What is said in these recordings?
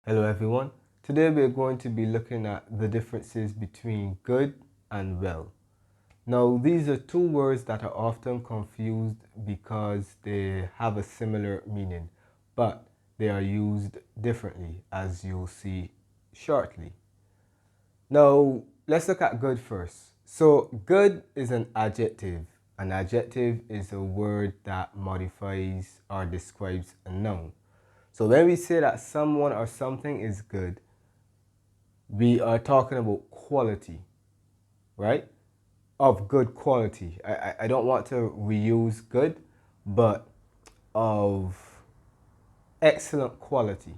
Hello everyone. Today we're going to be looking at the differences between good and well. Now these are two words that are often confused because they have a similar meaning, but they are used differently as you'll see shortly. Now let's look at good first. So good is an adjective. An adjective is a word that modifies or describes a noun. So when we say that someone or something is good, we are talking about quality, right? Of good quality. I don't want to reuse good, but of excellent quality.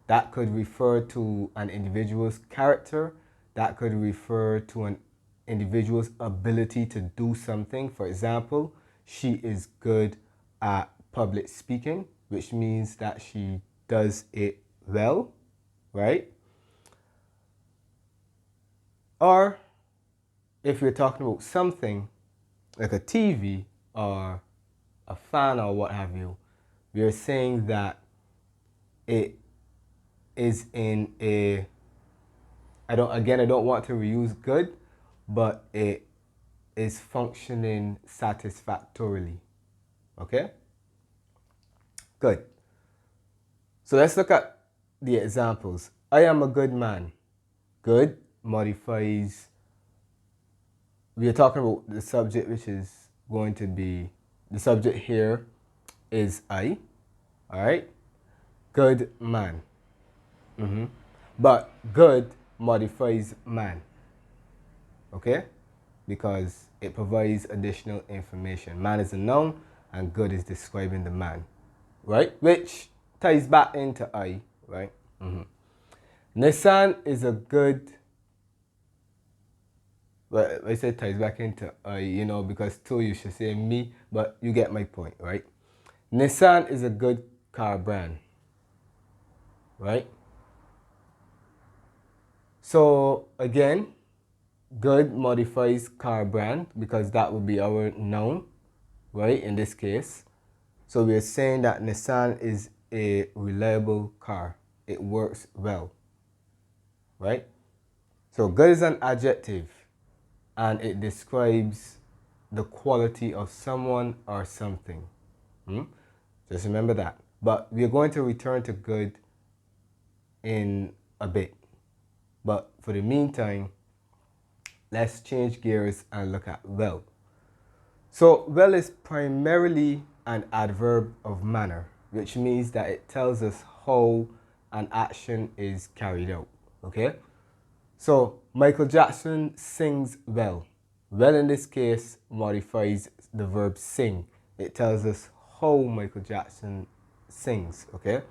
That could refer to an individual's character. That could refer to an individual's ability to do something. For example, she is good at public speaking, which means that she does it well, right? Or if we're talking about something like a TV or a fan or what have you, we are saying that it is in a, I don't want to reuse good, but it is functioning satisfactorily. Okay? Good. So let's look at the examples. I am a good man. Good modifies, we are talking about the subject, which is going to be, the subject here is I. All right? Good man. But good modifies man. Okay? Because it provides additional information. Man is a noun and good is describing the man. Right? Which ties back into I. Right? Nissan is a good, well, I say ties back into I, because two you should say me, but you get my point, right? Nissan is a good car brand. Right? So again, good modifies car brand because that would be our noun, right, in this case. So we're saying that Nissan is a reliable car. It works well, right? So good is an adjective and it describes the quality of someone or something. Just remember that. But we're going to return to good in a bit. But for the meantime, let's change gears and look at well. So well is primarily an adverb of manner, which means that it tells us how an action is carried out. Okay? So Michael Jackson sings well. Well in this case modifies the verb sing. It tells us how Michael Jackson sings. Okay?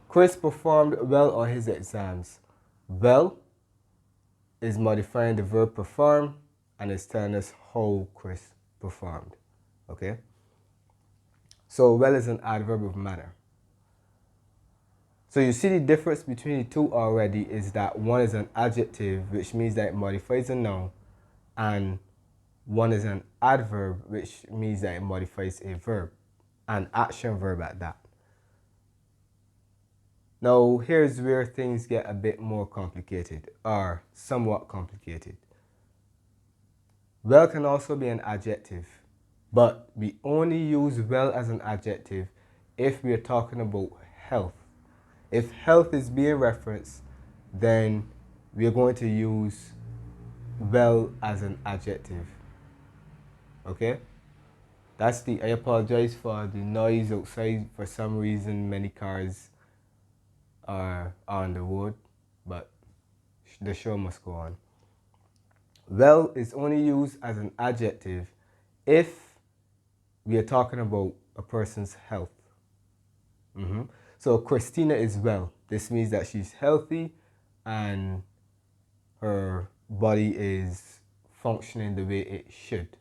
Chris performed well on his exams. Well is modifying the verb perform and is telling us how Chris performed. Okay? So well is an adverb of manner. So you see the difference between the two already is that one is an adjective, which means that it modifies a noun, and one is an adverb, which means that it modifies a verb, an action verb at that. Now here's where things get a bit more complicated, or somewhat complicated. Well can also be an adjective, but we only use well as an adjective if we are talking about health. If health is being referenced, then we are going to use well as an adjective. Okay? I apologize for the noise outside. For some reason, many cars are on the road, but the show must go on. Well is only used as an adjective if we are talking about a person's health. So Christina is well. This means that she's healthy and her body is functioning the way it should.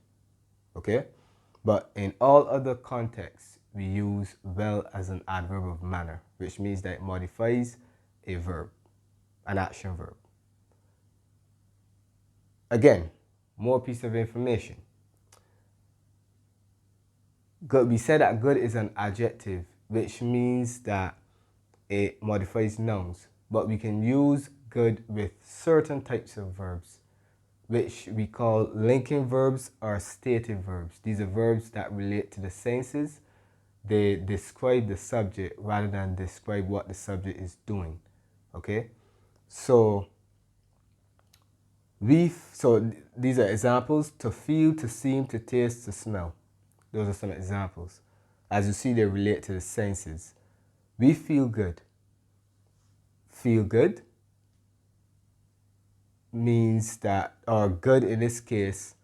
Okay? But in all other contexts, we use well as an adverb of manner, which means that it modifies a verb, an action verb. Again, more piece of information. Good, we said that good is an adjective, which means that it modifies nouns. but we can use good with certain types of verbs, which we call linking verbs or stative verbs. These are verbs that relate to the senses. They describe the subject rather than describe what the subject is doing. Okay? So these are examples: to feel, to seem, to taste, to smell. Those are some examples. As you see, they relate to the senses. We feel good. Feel good means that, or good in this case,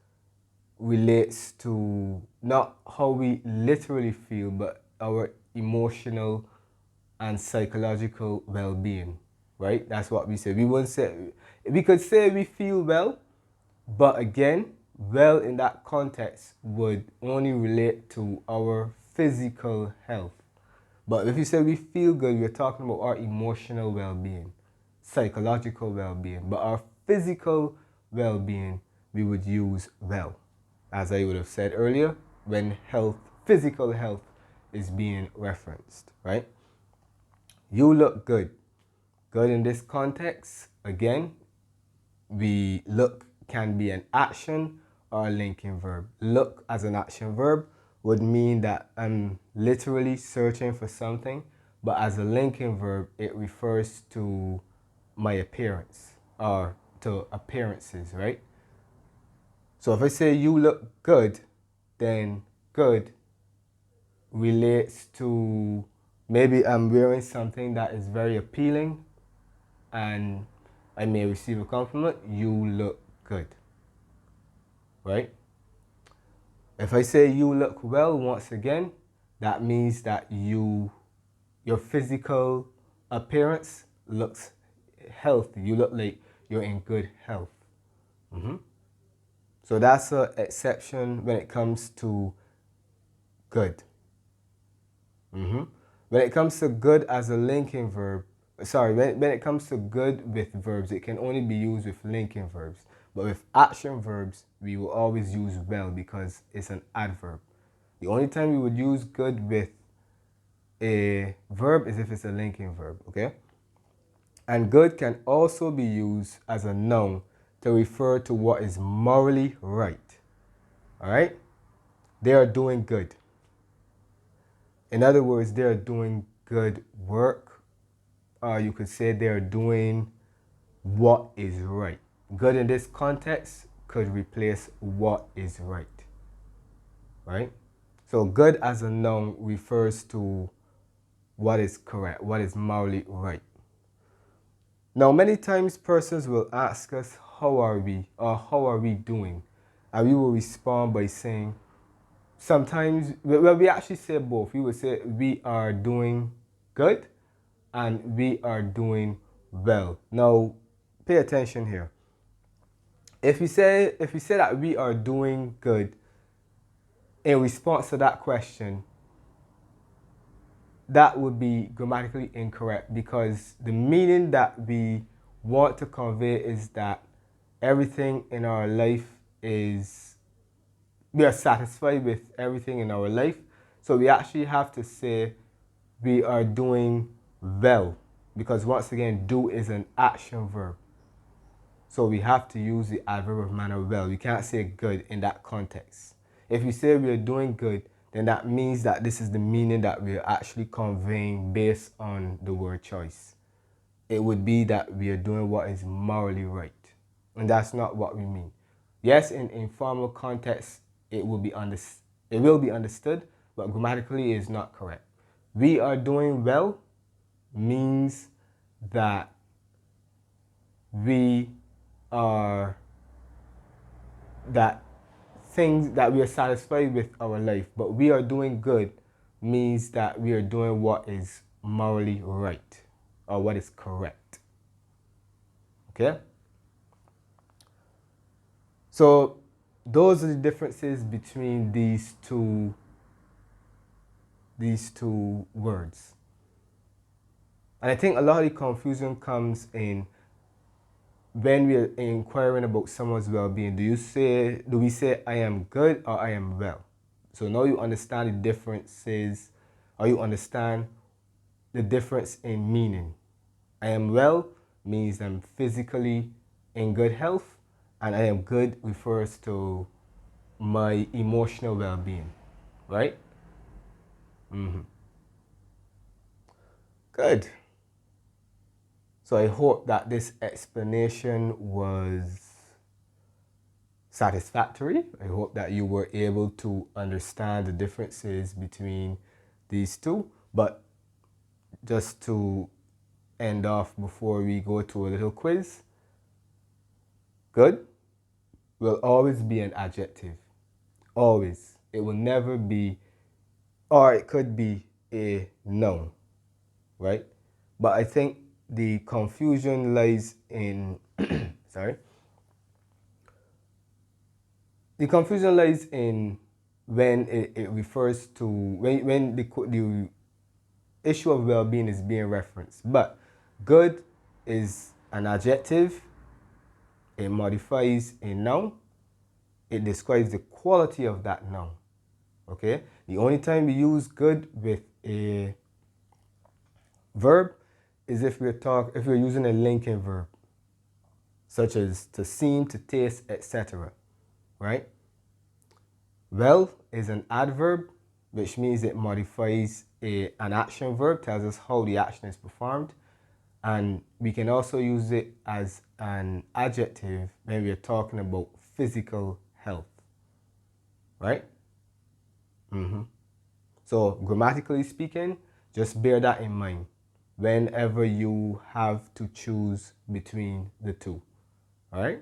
relates to not how we literally feel, but our emotional and psychological well-being, right? That's what we say. We could say we feel well, but again, well in that context would only relate to our physical health. But if you say we feel good, we're talking about our emotional well-being, psychological well-being. But our physical well-being, we would use well. As I would have said earlier, when physical health is being referenced, right? You look good. Good in this context, again, look can be an action or a linking verb. Look as an action verb would mean that I'm literally searching for something, but as a linking verb, it refers to my appearance or to appearances, right? So if I say you look good, then good relates to maybe I'm wearing something that is very appealing and I may receive a compliment, you look good, right? If I say you look well, once again, that means that your physical appearance looks healthy. You look like you're in good health. So that's an exception when it comes to good. When it comes to good as a linking verb, when it comes to good with verbs, it can only be used with linking verbs. But with action verbs, we will always use well because it's an adverb. The only time we would use good with a verb is if it's a linking verb, okay? And good can also be used as a noun to refer to what is morally right, all right? They are doing good. In other words, they are doing good work. You could say they are doing what is right. Good in this context could replace what is right, right? So good as a noun refers to what is correct, what is morally right. Now, many times persons will ask us, how are we, or how are we doing? And we will respond by saying, sometimes, well, we actually say both. We would say we are doing good and we are doing well. Now, pay attention here. If we say that we are doing good in response to that question, that would be grammatically incorrect because the meaning that we want to convey is that everything in our life we are satisfied with everything in our life. So we actually have to say we are doing well because once again, do is an action verb. So we have to use the adverb of manner well. We can't say good in that context. If you say we are doing good, then that means that this is the meaning that we are actually conveying based on the word choice. It would be that we are doing what is morally right. And that's not what we mean. Yes, in informal context, it will be understood, but grammatically it is not correct. We are doing well means that we are things that we are satisfied with our life, but we are doing good means that we are doing what is morally right or what is correct. Okay? So those are the differences between these two words. And I think a lot of the confusion comes in when we are inquiring about someone's well-being. Do we say I am good or I am well? So now you understand the differences, or you understand the difference in meaning. I am well means I'm physically in good health, and I am good refers to my emotional well-being, right? Good. So I hope that this explanation was satisfactory. I hope that you were able to understand the differences between these two. But just to end off before we go to a little quiz, good will always be an adjective. Always. It will never be, or it could be a noun, right? But I think the confusion lies in, sorry, the confusion lies in when it refers to, when the issue of well-being is being referenced. But good is an adjective, it modifies a noun, it describes the quality of that noun. Okay? The only time we use good with a verb is if we're using a linking verb, such as to seem, to taste, etc. Right? Well is an adverb, which means it modifies an action verb, tells us how the action is performed. And we can also use it as an adjective when we're talking about physical health, right? So grammatically speaking, just bear that in mind whenever you have to choose between the two, all right?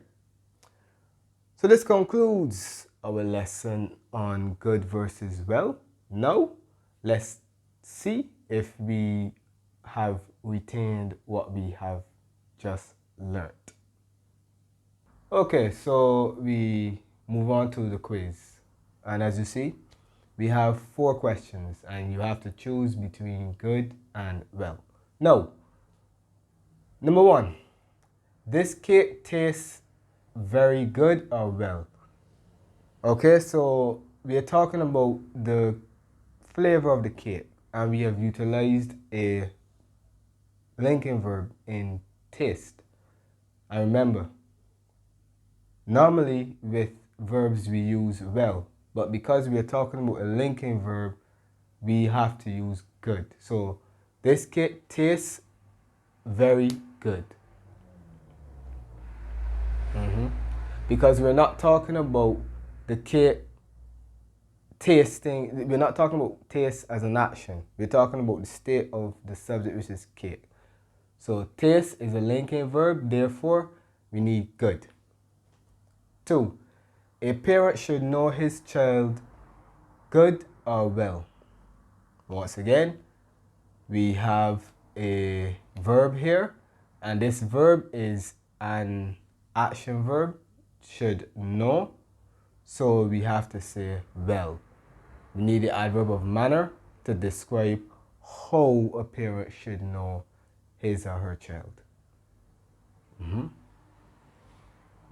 So this concludes our lesson on good versus well. Now, let's see if we have retained what we have just learned. Okay, so we move on to the quiz. And as you see, we have 4 questions and you have to choose between good and well. Now, number 1, this cake tastes very good or well. Okay, so we are talking about the flavor of the cake and we have utilized a linking verb in taste. And remember, normally with verbs we use well, but because we are talking about a linking verb, we have to use good. So this cake tastes very good. Because we're not talking about the cake tasting, we're not talking about taste as an action. We're talking about the state of the subject, which is cake. So taste is a linking verb, therefore we need good. 2, a parent should know his child good or well. Once again, we have a verb here, and this verb is an action verb, should know. So we have to say well. We need the adverb of manner to describe how a parent should know his or her child.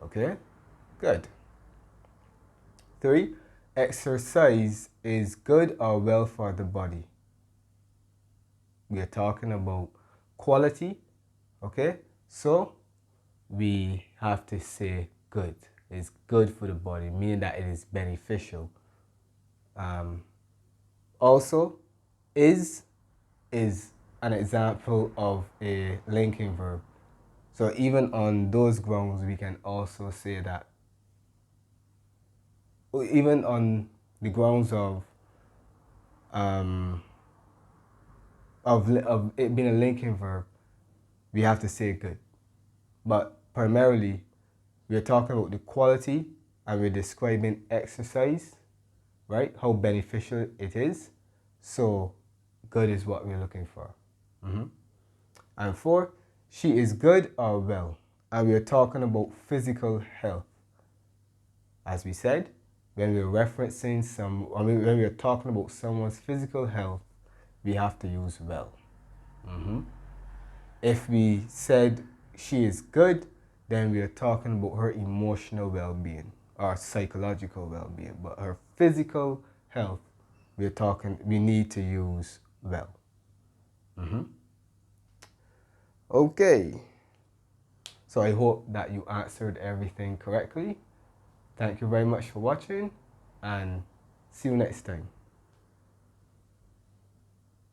Okay, good. 3, exercise is good or well for the body. We are talking about quality, okay? So we have to say good. It's good for the body, meaning that it is beneficial. Also, is an example of a linking verb. So even on those grounds, we can also say that. Even on the grounds of it being a linking verb, we have to say good. But primarily, we're talking about the quality and we're describing exercise, right? How beneficial it is. So good is what we're looking for. And 4, she is good or well. And we're talking about physical health. As we said, when we're referencing when we're talking about someone's physical health, we have to use well. If we said she is good, then we are talking about her emotional well-being or psychological well-being. But her physical health, we need to use well. Okay. So I hope that you answered everything correctly. Thank you very much for watching and see you next time.